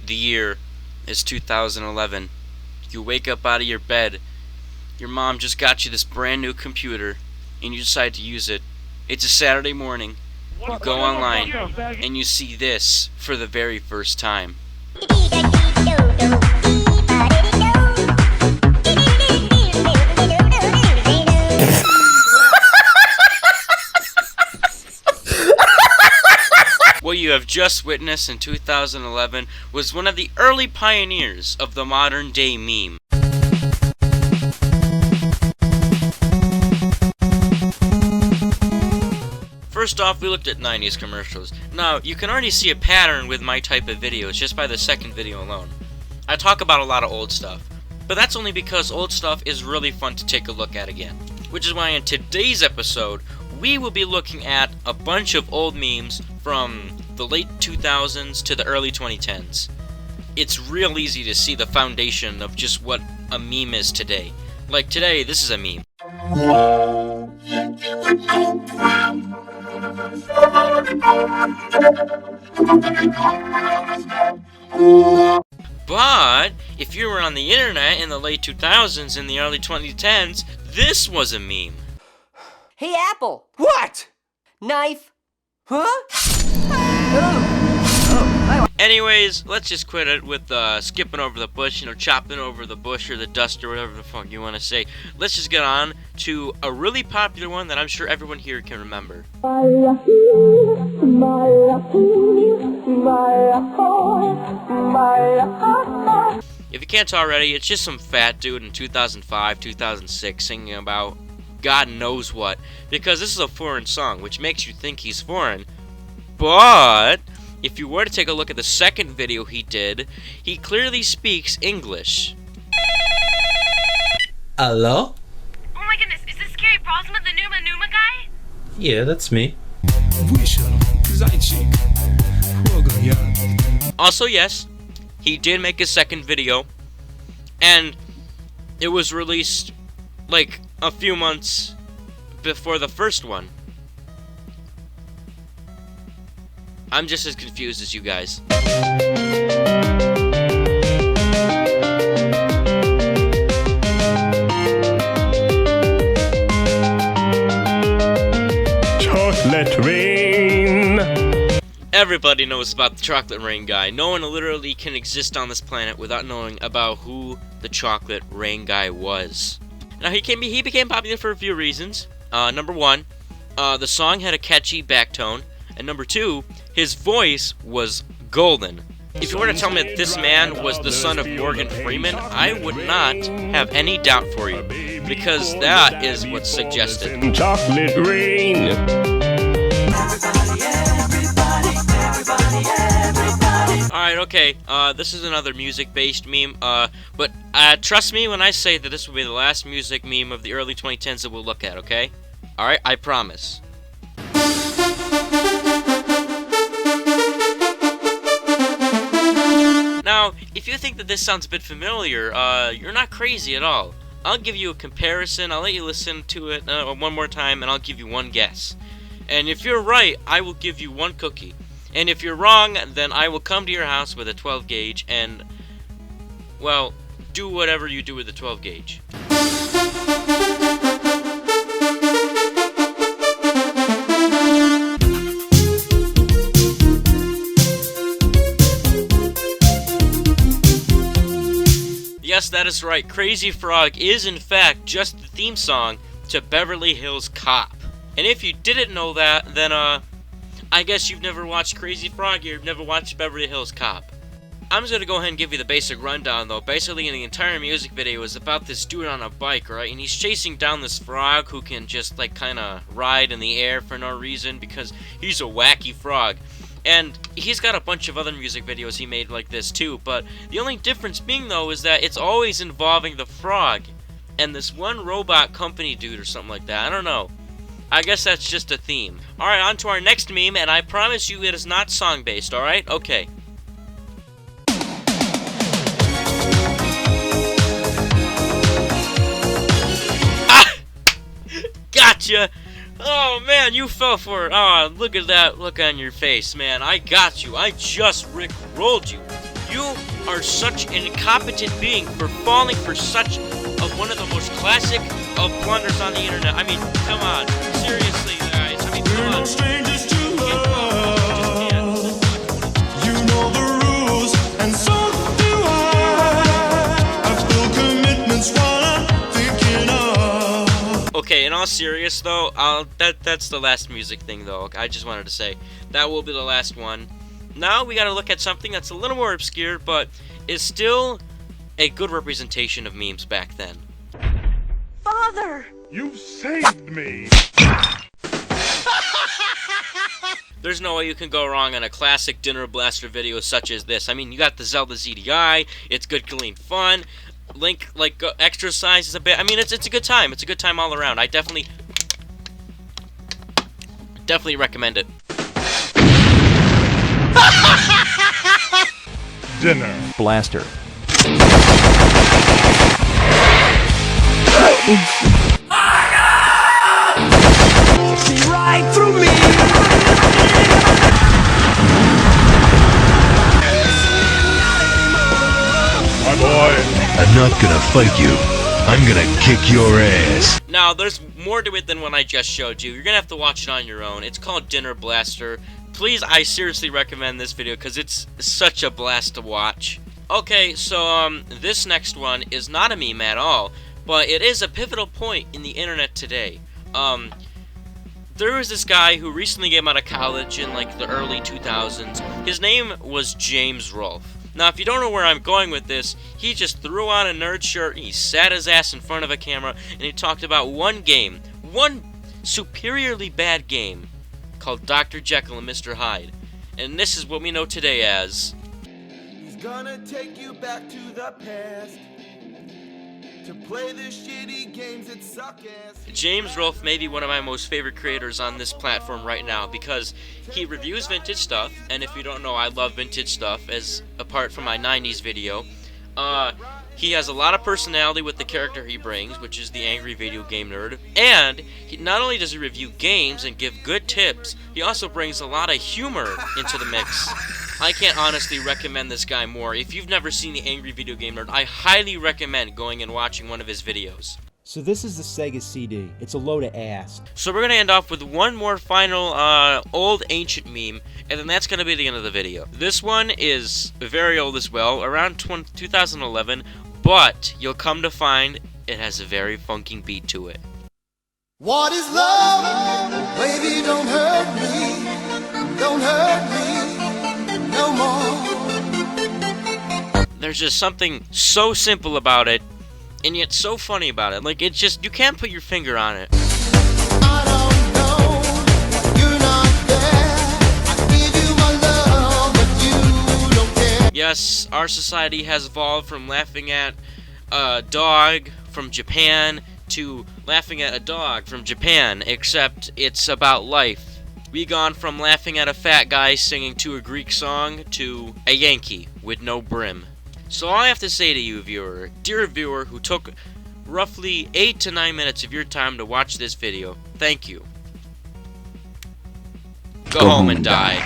The year is 2011. You wake up out of your bed. Your mom just got you this brand new computer, and you decide to use it. It's a Saturday morning. You go online, and you see this for the very first time. What you have just witnessed in 2011 was one of the early pioneers of the modern day meme. First off, we looked at 90s commercials. Now, you can already see a pattern with my type of videos just by the second video alone. I talk about a lot of old stuff, but that's only because old stuff is really fun to take a look at again. Which is why in today's episode, we will be looking at a bunch of old memes from the late 2000s to the early 2010s. It's real easy to see the foundation of just what a meme is today. Like today, this is a meme. But if you were on the internet in the late 2000s and the early 2010s, this was a meme. Hey, Apple! What? Knife! Huh? Anyways, let's just quit it with skipping over the bush, chopping over the bush or the dust or whatever the fuck you want to say. Let's just get on to a really popular one that I'm sure everyone here can remember. If you can't already, it's just some fat dude in 2005, 2006 singing about God knows what, because this is a foreign song, which makes you think he's foreign. But if you were to take a look at the second video he did, he clearly speaks English. Hello? Oh my goodness, is this Gary Brosma, the Numa guy? Yeah, that's me. Also, yes, he did make a second video, and it was released like a few months before the first one. I'm just as confused as you guys. Chocolate rain. Everybody knows about the chocolate rain guy. No one literally can exist on this planet without knowing about who the chocolate rain guy was. Now he became popular for a few reasons. Number one, the song had a catchy backtone, and number two, his voice was golden. If you were to tell me that this man was the son of Morgan Freeman, I would not have any doubt for you, because that is what's suggested. Chocolate rain. Alright, okay, this is another music-based meme, but trust me when I say that this will be the last music meme of the early 2010s that we'll look at, okay? Alright, I promise. Now, if you think that this sounds a bit familiar, you're not crazy at all. I'll give you a comparison, I'll let you listen to it one more time, and I'll give you one guess. And if you're right, I will give you one cookie. And if you're wrong, then I will come to your house with a 12 gauge and, well, do whatever you do with the 12 gauge. Yes, that is right. Crazy Frog is in fact just the theme song to Beverly Hills Cop. And if you didn't know that, then I guess you've never watched Crazy Frog, or you've never watched Beverly Hills Cop. I'm just gonna go ahead and give you the basic rundown though. Basically, the entire music video is about this dude on a bike, right? And he's chasing down this frog who can just like kinda ride in the air for no reason because he's a wacky frog. And he's got a bunch of other music videos he made like this too, but the only difference being though is that it's always involving the frog and this one robot company dude or something like that. I don't know. I guess that's just a theme. Alright, on to our next meme, and I promise you it is not song-based, alright? Okay. Ah! Gotcha! Oh, man, you fell for it. Oh, look at that look on your face, man. I got you. I just rickrolled you. You are such an incompetent being for falling for such one of the most classic of blunders on the internet. I mean, come on. Seriously, guys. I mean, come We're on. no strangers to love. You know the rules, and so do I. I've still commitments while I'm thinking of. Okay, in all serious though, that's the last music thing though. I just wanted to say that will be the last one. Now we gotta look at something that's a little more obscure, but is still a good representation of memes back then. Father! You've saved me. There's no way you can go wrong on a classic Dinner Blaster video such as this. I mean, you got the Zelda ZDI, it's good, clean fun. Link, like, exercises a bit. I mean, it's a good time. It's a good time all around. I definitely recommend it. Dinner Blaster. See right through me. my boy. I'm not gonna fight you. I'm gonna kick your ass. Now, there's more to it than what I just showed you. You're gonna have to watch it on your own. It's called Dinner Blaster. Please, I seriously recommend this video because it's such a blast to watch. Okay, so this next one is not a meme at all, but it is a pivotal point in the internet today. There was this guy who recently came out of college in like the early 2000s. His name was James Rolfe. Now, if you don't know where I'm going with this, he just threw on a nerd shirt, he sat his ass in front of a camera, and he talked about one game, one superiorly bad game, called Dr. Jekyll and Mr. Hyde. And this is what we know today as... He's gonna take you back to the past to play the shitty games that suck ass. James Rolfe may be one of my most favorite creators on this platform right now because he reviews vintage stuff, and if you don't know, I love vintage stuff, as apart from my 90s video. He has a lot of personality with the character he brings, which is the angry video game nerd, and not only does he review games and give good tips, he also brings a lot of humor into the mix. I can't honestly recommend this guy more. If you've never seen the Angry Video Game Nerd, I highly recommend going and watching one of his videos. So this is the Sega CD. It's a load of ass. So we're going to end off with one more final old ancient meme, and then that's going to be the end of the video. This one is very old as well, around 2011, but you'll come to find it has a very funky beat to it. What is love? Baby, don't hurt me. Don't hurt me no more. There's just something so simple about it, and yet so funny about it. Like, it's just, you can't put your finger on it. I don't know. You're not there. I give you my love, but you don't care. Yes, our society has evolved from laughing at a dog from Japan to laughing at a dog from Japan, except it's about life. We gone from laughing at a fat guy singing to a Greek song to a Yankee with no brim. So all I have to say to you, viewer, dear viewer who took roughly 8 to 9 minutes of your time to watch this video, thank you. Go home and die.